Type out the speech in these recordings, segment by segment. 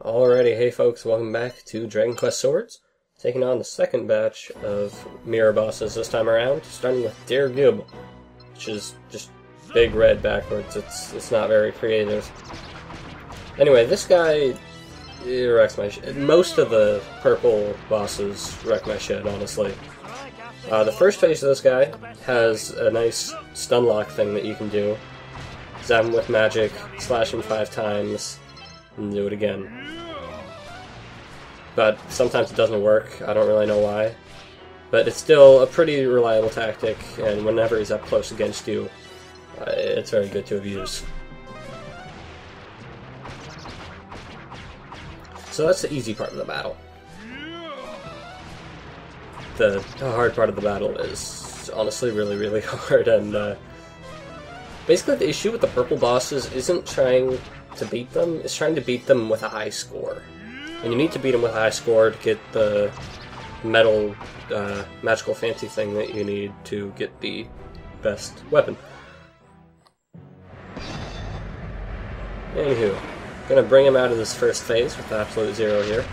Alrighty, hey folks, welcome back to Dragon Quest Swords. Taking on the second batch of mirror bosses this time around, starting with Dear Gib, which is just big red backwards. It's not very creative. Anyway, this guy wrecks my shit. Most of the purple bosses wreck my shit, honestly. The first phase of this guy has a nice stun lock thing that you can do. Zap him with magic, slash him 5 times, and do it again. But sometimes it doesn't work, I don't really know why. But it's still a pretty reliable tactic, and whenever he's up close against you, it's very good to abuse. So that's the easy part of the battle. The hard part of the battle is honestly really hard, and basically the issue with the purple bosses isn't trying to beat them, it's trying to beat them with a high score. And you need to beat them with a high score to get the metal magical fancy thing that you need to get the best weapon. Anywho, gonna bring him out of this first phase with absolute 0 here.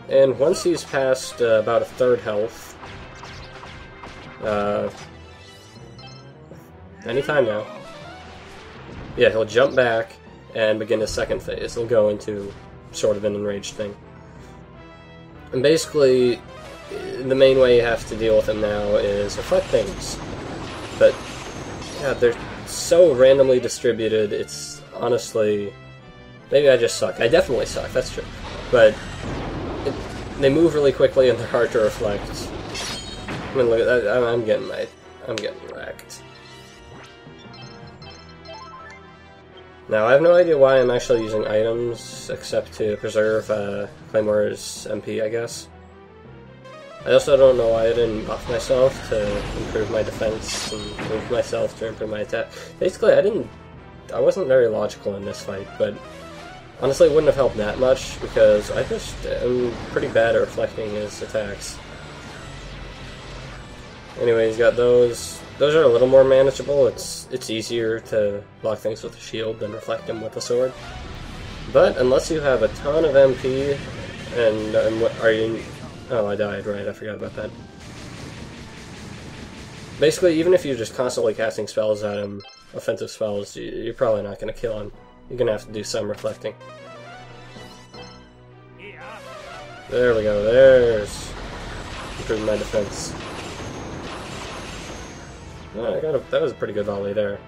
And once he's past about a third health, anytime now, yeah, he'll jump back and begin his second phase. He'll go into sort of an enraged thing. And basically, the main way you have to deal with him now is reflect things. But, yeah, they're so randomly distributed, it's honestly... Maybe I just suck. I definitely suck, that's true. But they move really quickly and they're hard to reflect. I mean, look at that. I'm getting wrecked. Now, I have no idea why I'm actually using items, except to preserve Claymore's MP, I guess. I also don't know why I didn't buff myself to improve my defense, and move myself to improve my attack. Basically, I wasn't very logical in this fight, but honestly it wouldn't have helped that much, because I just am pretty bad at reflecting his attacks. Anyway, he's got those. Those are a little more manageable. It's easier to block things with a shield than reflect them with a sword. But unless you have a ton of MP, and are you... Oh, I died, right, I forgot about that. Basically, even if you're just constantly casting spells at him, offensive spells, you're probably not going to kill him. You're going to have to do some reflecting. There we go, there's... improving my defense. Oh, that was a pretty good volley there.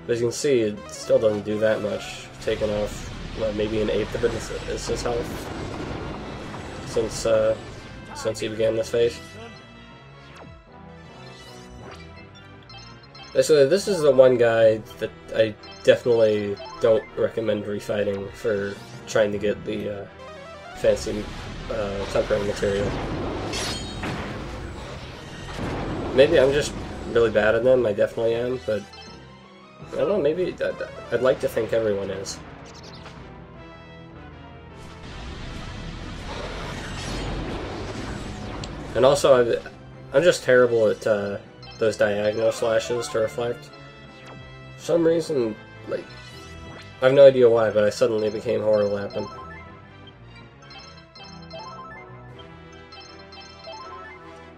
But as you can see, it still doesn't do that much. Taking off, maybe an eighth of it is his health since he began this phase. Basically, this is the one guy that I definitely don't recommend refighting for trying to get the fancy temporary material. Maybe I'm just really bad at them, I definitely am, but I don't know, maybe I'd like to think everyone is. And also, I'm just terrible at those diagonal slashes to reflect. For some reason, like, I have no idea why, but I suddenly became horrible at them.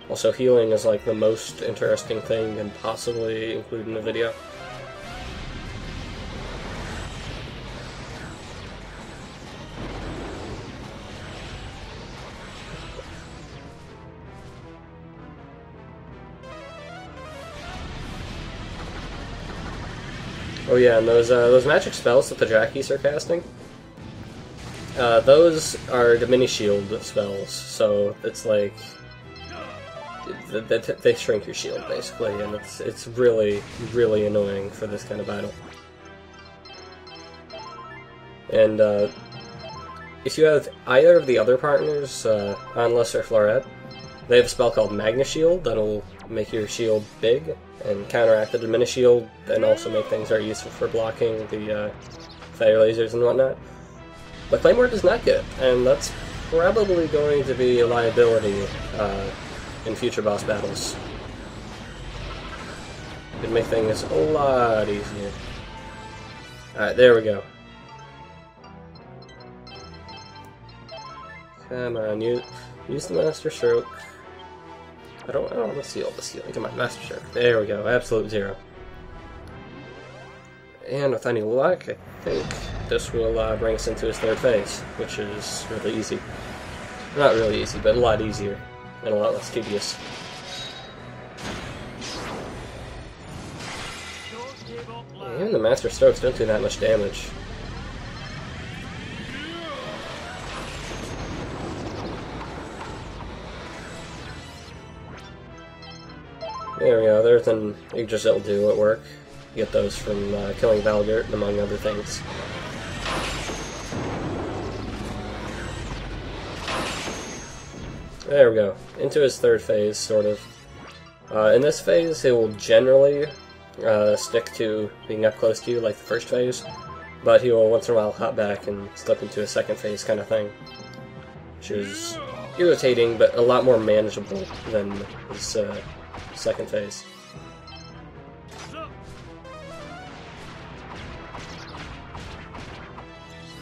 Also, healing is like the most interesting thing you can possibly include in a video. Oh yeah, and those magic spells that the Jackies are casting, those are the mini shield spells, so it's like... They shrink your shield, basically, and it's really annoying for this kind of battle. And if you have either of the other partners, Anlis or Floret, they have a spell called Magna Shield that'll make your shield big and counteract the Diminish Shield, and also make things very useful for blocking the fire lasers and whatnot. But Claymore does not get it, and that's probably going to be a liability in future boss battles. It'd make things a lot easier. Alright, there we go. Come on, use the Master Stroke. I don't want to seal the ceiling. Come on, Master Stroke. There we go, absolute 0. And with any luck, I think this will bring us into his third phase, which is really easy. Not really easy, but a lot easier, and a lot less tedious. And the Master Strokes don't do that much damage. There we go, there's an Yggdrasil do at work. You get those from killing Valgert, among other things. There we go, into his third phase, sort of. In this phase, he will generally stick to being up close to you like the first phase, but he will once in a while hop back and slip into a second phase kind of thing, which is irritating, but a lot more manageable than his second phase.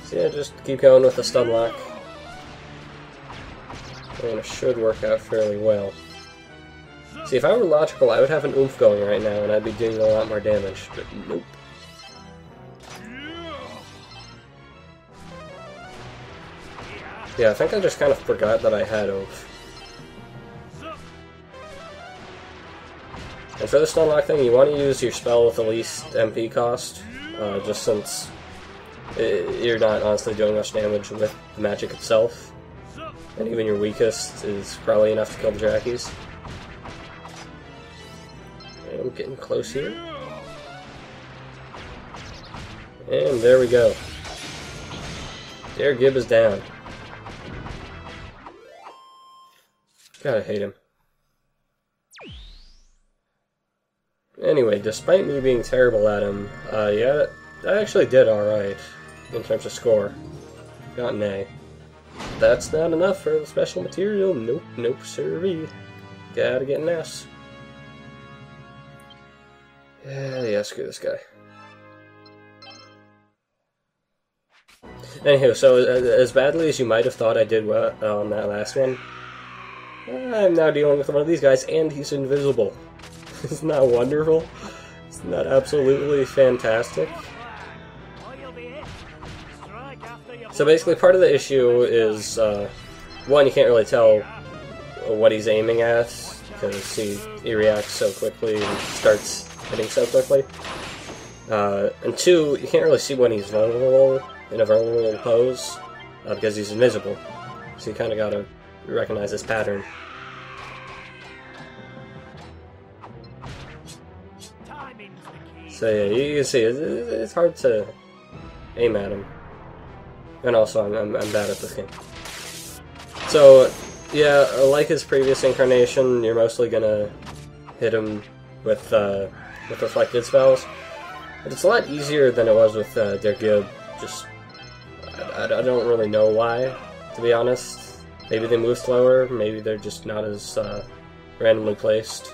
So yeah, just keep going with the stun lock, and it should work out fairly well. See, if I were logical, I would have an oomph going right now, and I'd be doing a lot more damage, but nope. Yeah, I think I just kind of forgot that I had oomph. And for the stun lock thing, you want to use your spell with the least MP cost, just since you're not honestly doing much damage with the magic itself, and even your weakest is probably enough to kill the Jackies. I'm getting close here. And there we go. There, Gib is down. God, I hate him. Anyway, despite me being terrible at him, yeah, I actually did alright in terms of score. Got an A. That's not enough for the special material. Nope, nope, sirree. Gotta get an S. Yeah, screw this guy. Anywho, so as badly as you might have thought I did on that last one, I'm now dealing with one of these guys, and he's invisible. Isn't that wonderful? Isn't that absolutely fantastic? So basically, part of the issue is, one, you can't really tell what he's aiming at, because he reacts so quickly and starts hitting so quickly. And two, you can't really see when he's vulnerable, in a vulnerable pose, because he's invisible. So you kind of gotta recognize his pattern. So yeah, you can see, it's hard to aim at him. And also, I'm bad at this game. So, yeah, like his previous incarnation, you're mostly gonna hit him with reflected spells. But it's a lot easier than it was with Der Gib. Just, I don't really know why, to be honest. Maybe they move slower, maybe they're just not as randomly placed.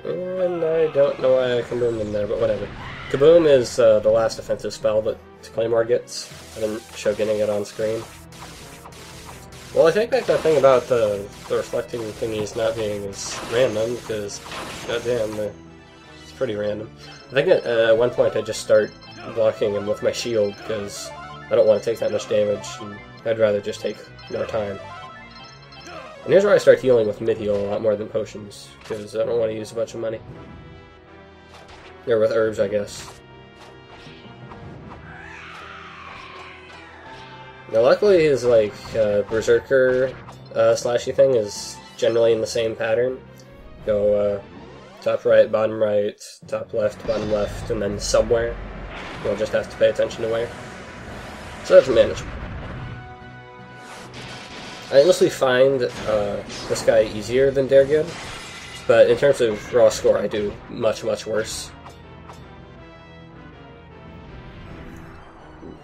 And I don't know why I kaboomed him there, but whatever. Kaboom is the last offensive spell that Claymore gets. I didn't show getting it on screen. Well, I take back that thing about the reflecting thingies not being as random, because, goddamn, it's pretty random. I think at one point I just start blocking him with my shield, because I don't want to take that much damage, and I'd rather just take more time. And here's where I start healing with mid-heal a lot more than potions, because I don't want to use a bunch of money. Or with herbs, I guess. Now luckily his, like, Berserker slashy thing is generally in the same pattern. Go top right, bottom right, top left, bottom left, and then somewhere. You'll just have to pay attention to where. So that's manageable. I honestly find this guy easier than Der Gib, but in terms of raw score, I do much, much worse.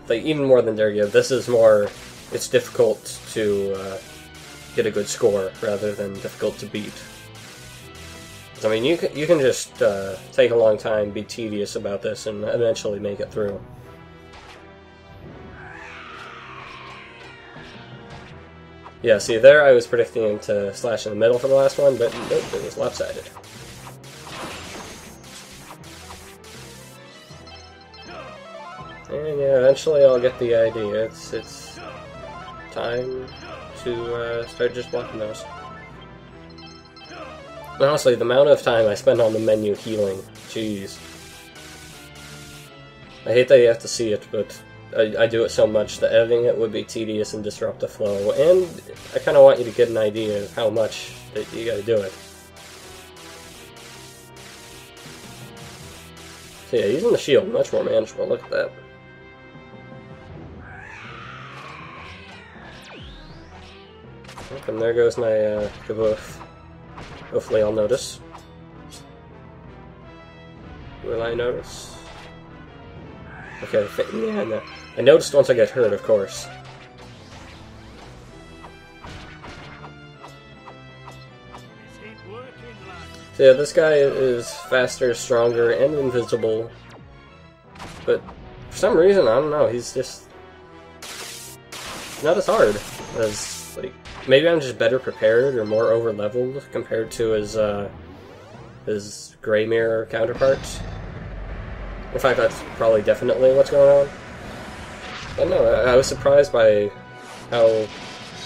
Like, even more than Der Gib. This is more it's difficult to get a good score rather than difficult to beat. I mean, you can just take a long time, be tedious about this, and eventually make it through. Yeah, see, there I was predicting him to slash in the middle for the last one, but nope, it was lopsided. And yeah, eventually I'll get the idea. It's time to start just blocking those. Honestly, the amount of time I spend on the menu healing, jeez. I hate that you have to see it, but I do it so much that editing it would be tedious and disrupt the flow, and I kind of want you to get an idea of how much that you gotta do it. So yeah, using the shield, much more manageable, look at that. And there goes my kabuff. Hopefully I'll notice. Will I notice? Okay, yeah, no. I noticed once I get hurt, of course. So yeah, this guy is faster, stronger, and invisible. But for some reason, I don't know, he's just not as hard as, like, maybe I'm just better prepared or more over-leveled compared to his Gray Mirror counterparts. In fact, that's probably definitely what's going on. But no, I was surprised by how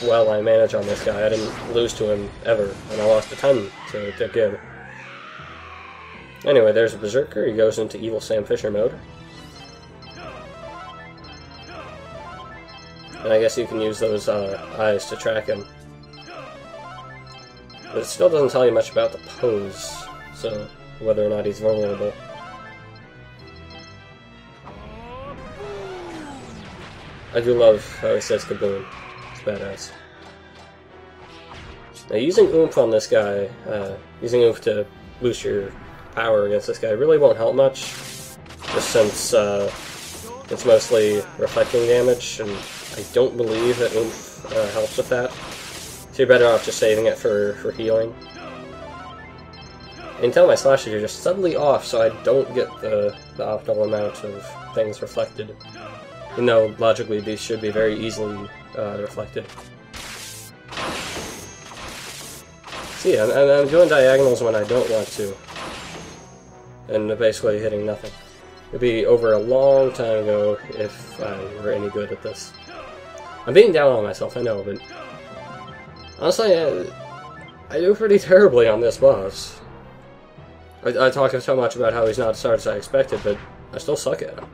well I manage on this guy. I didn't lose to him ever, and I lost a ton to Gib. Anyway, there's a Berserker. He goes into Evil Sam Fisher mode. And I guess you can use those eyes to track him. But it still doesn't tell you much about the pose, so whether or not he's vulnerable. I do love how he says kaboom. It's badass. Now, using oomph on this guy, using oomph to boost your power against this guy really won't help much, just since it's mostly reflecting damage, and I don't believe that oomph helps with that. So you're better off just saving it for healing. And tell my slashes are just subtly off, so I don't get the optimal amount of things reflected. Even though, logically, these should be very easily reflected. See, I'm doing diagonals when I don't want to. And basically hitting nothing. It'd be over a long time ago if I were any good at this. I'm being down on myself, I know, but honestly, I do pretty terribly on this boss. I talk so much about how he's not as hard as I expected, but I still suck at him.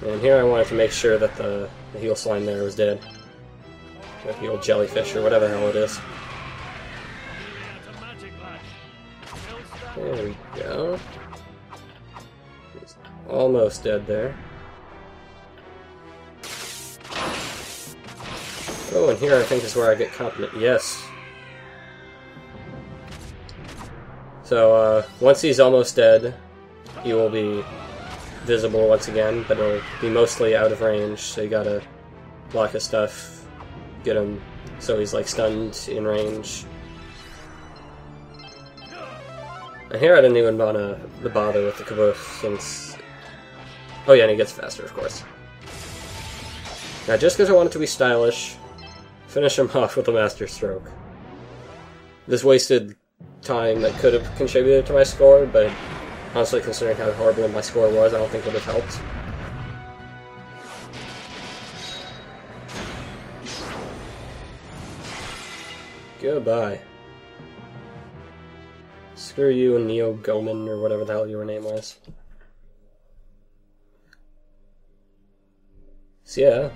And here I wanted to make sure that the heel slime there was dead. The heel jellyfish or whatever the hell it is. There we go. He's almost dead there. Oh, and here I think is where I get competent. Yes. So, once he's almost dead, he will be visible once again, but it'll be mostly out of range, so you gotta block his stuff, get him so he's like stunned in range. And here I didn't even want to bother with the kabuff since... Oh yeah, and he gets faster, of course. Now, just because I want it to be stylish, finish him off with a Master Stroke. This wasted time that could have contributed to my score, but honestly, considering how horrible my score was, I don't think it would have helped. Goodbye. Screw you and Neo Goman, or whatever the hell your name was. So yeah,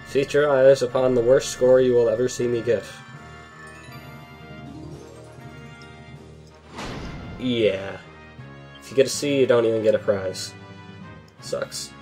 feast your eyes upon the worst score you will ever see me get. Yeah. If you get a C, you don't even get a prize. Sucks.